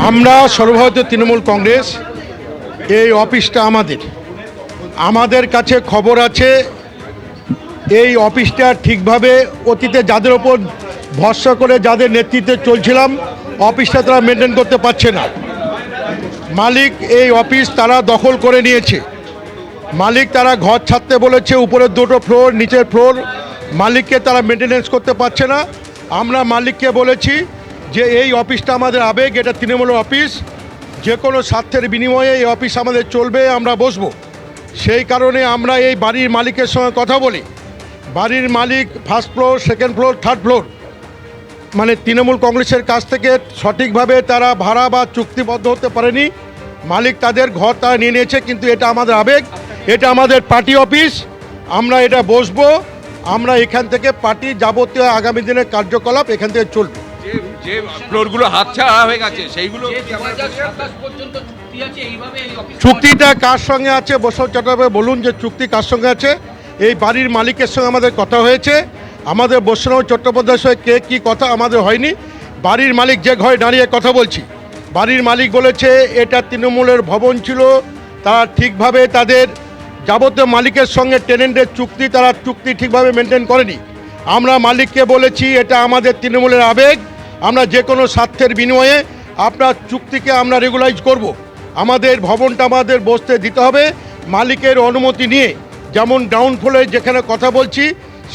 আমরা সর্বভারতীয় তৃণমূল কংগ্রেস, এই অফিসটা আমাদের কাছে খবর আছে এই অফিসটা ঠিকভাবে অতীতে যাদের ওপর ভরসা করে যাদের নেতৃত্বে চলছিলাম অফিসটা তারা মেনটেন করতে পারছে না। মালিক এই অফিস তারা দখল করে নিয়েছে। মালিক তারা ঘর ছাড়তে বলেছে, উপরের দুটো ফ্লোর নিচের ফ্লোর মালিককে তারা মেনটেনেন্স করতে পারছে না। আমরা মালিককে বলেছি যে এই অফিসটা আমাদের আবেগ, এটা তৃণমূলের অফিস, যে কোনো স্বার্থের বিনিময়ে এই অফিস আমাদের চলবে, আমরা বসবো। সেই কারণে আমরা এই বাড়ির মালিকের সঙ্গে কথা বলি। বাড়ির মালিক first floor, second floor, third floor মানে তৃণমূল কংগ্রেসের কাছ থেকে সঠিকভাবে তারা ভাড়া বা চুক্তিবদ্ধ হতে পারেনি। মালিক তাদের ঘর তারা নিয়ে নিয়েছে, কিন্তু এটা আমাদের আবেগ, এটা আমাদের পার্টি অফিস, আমরা এটা বসবো। আমরা এখান থেকে পার্টি যাবতীয় আগামী দিনের কার্যকলাপ এখান থেকে চলবে। যে ফ্লোরগুলো হাতছাড়া হয়ে গেছে সেইগুলো চুক্তিটা কার সঙ্গে আছে বসন্ত চট্টোপাধ্যায় বলুন যে চুক্তি কার সঙ্গে আছে। এই বাড়ির মালিকের সঙ্গে আমাদের কথা হয়েছে, আমাদের বসন্ত চট্টোপাধ্যায়ের সঙ্গে কে কী কথা আমাদের হয়নি। বাড়ির মালিক যে ঘরে দাঁড়িয়ে কথা বলছি, বাড়ির মালিক বলেছে এটা তৃণমূলের ভবন ছিল, তারা ঠিকভাবে তাদের যাবতীয় মালিকের সঙ্গে টেনেন্টের চুক্তি তারা চুক্তি ঠিকভাবে মেনটেন করেনি। আমরা মালিককে বলেছি এটা আমাদের তৃণমূলের আবেগ, আমরা যে কোনো স্বার্থের বিনিময়ে আপনার চুক্তিকে আমরা রেগুলাইজ করব। আমাদের ভবনটা আমাদের বসতে দিতে হবে মালিকের অনুমতি নিয়ে। যেমন গ্রাউন্ড ফ্লোরে যেখানে কথা বলছি,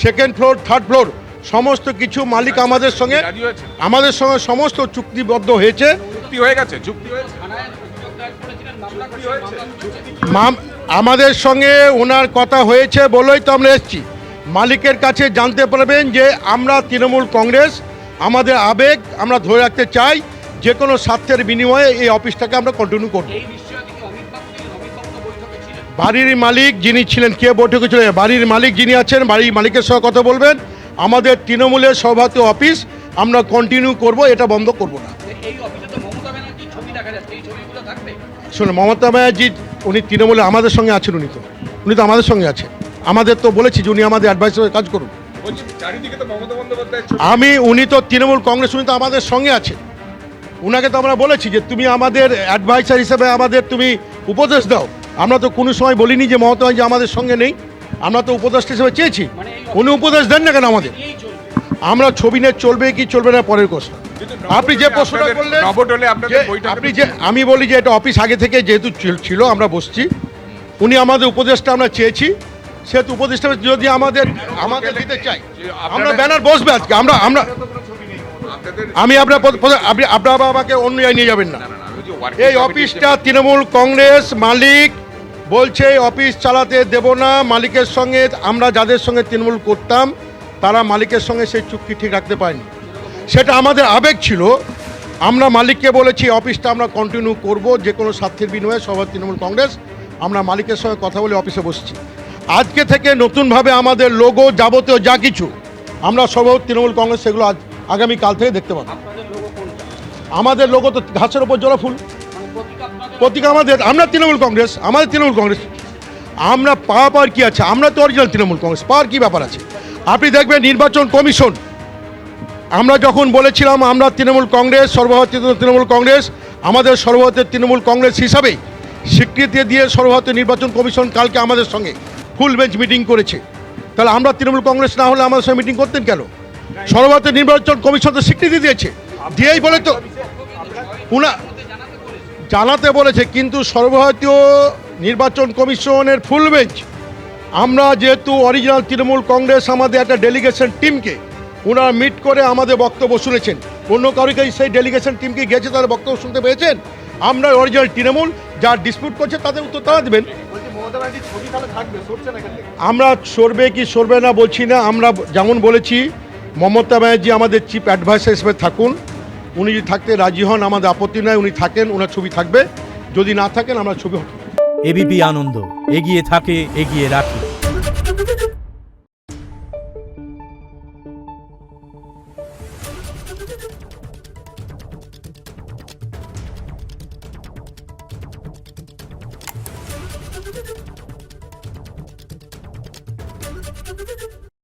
সেকেন্ড ফ্লোর, থার্ড ফ্লোর সমস্ত কিছু মালিক আমাদের সঙ্গে সমস্ত চুক্তিবদ্ধ হয়েছে। আমাদের সঙ্গে ওনার কথা হয়েছে বলেই তো আমরা এসেছি। মালিকের কাছে জানতে পারবেন যে আমরা তৃণমূল কংগ্রেস, আমাদের আবেগ আমরা ধরে রাখতে চাই, যে কোনো স্বার্থের বিনিময়ে এই অফিসটাকে আমরা কন্টিনিউ করব। বাড়ির মালিক যিনি ছিলেন, কে বৈঠকে ছিলেন, বাড়ির মালিক যিনি আছেন বাড়ির মালিকের সঙ্গে কথা বলবেন। আমাদের তৃণমূলের সভাপতি অফিস আমরা কন্টিনিউ করব, এটা বন্ধ করব না। শুনুন, মমতা ব্যানার্জি উনি তৃণমূলে আমাদের সঙ্গে আছেন, উনি তো আমাদের সঙ্গে আছেন। আমাদের তো বলেছি যে উনি আমাদের অ্যাডভাইসার কাজ করুন। উনি তো তৃণমূল কংগ্রেস, উনি তো আমাদের সঙ্গে আছেন। উনাকে তো আমরা বলেছি যে তুমি আমাদের অ্যাডভাইসার হিসেবে আমাদের তুমি উপদেশ দাও। আমরা তো কোনো সময় বলিনি যে মমতা ব্যানার্জি আমাদের সঙ্গে নেই, আমরা তো উপদেষ্টা হিসেবে চেয়েছি। উনি উপদেশ দেন না কেন আমাদের? আমরা ছবি নিয়ে চলবে কি চলবে না পরের প্রশ্ন। আপনি যে প্রশ্নটা করলেন, আমি বলি যে এটা অফিস আগে থেকে যেহেতু ছিল আমরা বসছি, উনি আমাদের উপদেশটা আমরা চেয়েছি, সেহেতু উপদেশটা যদি আমাদের দিতে চাই আমরা ব্যানার বসবে আজকে। আমি আপনার বাবাকে অন্য নিয়ে যাবেন না। এই অফিসটা তৃণমূল কংগ্রেস মালিক বলছে অফিস চালাতে দেব না। মালিকের সঙ্গে আমরা যাদের সঙ্গে তৃণমূল করতাম তারা মালিকের সঙ্গে সেই চুক্তি ঠিক রাখতে পারেনি, সেটা আমাদের আবেগ ছিল। আমরা মালিককে বলেছি অফিসটা আমরা কন্টিনিউ করব, যে কোনো স্বার্থের বিনিময়ে সবার তৃণমূল কংগ্রেস। আমরা মালিকের সঙ্গে কথা বলে অফিসে বসছি। আজকে থেকে নতুনভাবে আমাদের লোগো যাবতীয় যা কিছু আমরা সব তৃণমূল কংগ্রেস সেগুলো আগামীকাল থেকে দেখতে পাবো। আমাদের লোগো তো ঘাসের ওপর জোড়া ফুল, প্রতীক আমাদের। আমরা তৃণমূল কংগ্রেস, আমাদের তৃণমূল কংগ্রেস। আমরা পাওয়ার কি আছে? আমরা তো অরিজিনাল তৃণমূল কংগ্রেস, পাওয়ার কি ব্যাপার আছে? আপনি দেখবেন নির্বাচন কমিশন, আমরা যখন বলেছিলাম আমরা তৃণমূল কংগ্রেস, সর্বভারতীয় তৃণমূল কংগ্রেস, আমাদের সর্বভারতীয় তৃণমূল কংগ্রেস হিসাবেই স্বীকৃতি দিয়ে সর্বভারতীয় নির্বাচন কমিশন কালকে আমাদের সঙ্গে ফুল বেঞ্চ মিটিং করেছে। তাহলে আমরা তৃণমূল কংগ্রেস না হলে আমাদের সঙ্গে মিটিং করতেন কেন? সর্বভারতীয় নির্বাচন কমিশন তো স্বীকৃতি দিয়েছে, দিয়েই বলে তো জানাতে বলেছে। কিন্তু সর্বভারতীয় নির্বাচন কমিশনের ফুল বেঞ্চ, আমরা যেহেতু অরিজিনাল তৃণমূল কংগ্রেস, আমাদের একটা ডেলিগেশন টিমকে ওনারা মিট করে আমাদের বক্তব্য শুনেছেন। অন্য কারোকে সেই ডেলিগেশন টিমকে গেছে, তাদের বক্তব্য শুনতে পেয়েছেন। আমরা অরিজিনাল তৃণমূল, যারা ডিসপিউট করছে তাদের উত্তর তারা দেবেন। আমরা সরবে কি সরবে না বলছি না। আমরা যেমন বলেছি মমতা ব্যানার্জি আমাদের চিফ অ্যাডভাইসার হিসেবে থাকুন, উনি যদি থাকতে রাজি হন আমাদের আপত্তি নয়, উনি থাকেন, ওনার ছবি থাকবে। যদি না থাকেন আমরা ছবি হটাবো। এবিপি আনন্দ, এগিয়ে থাকে, এগিয়ে রাখে।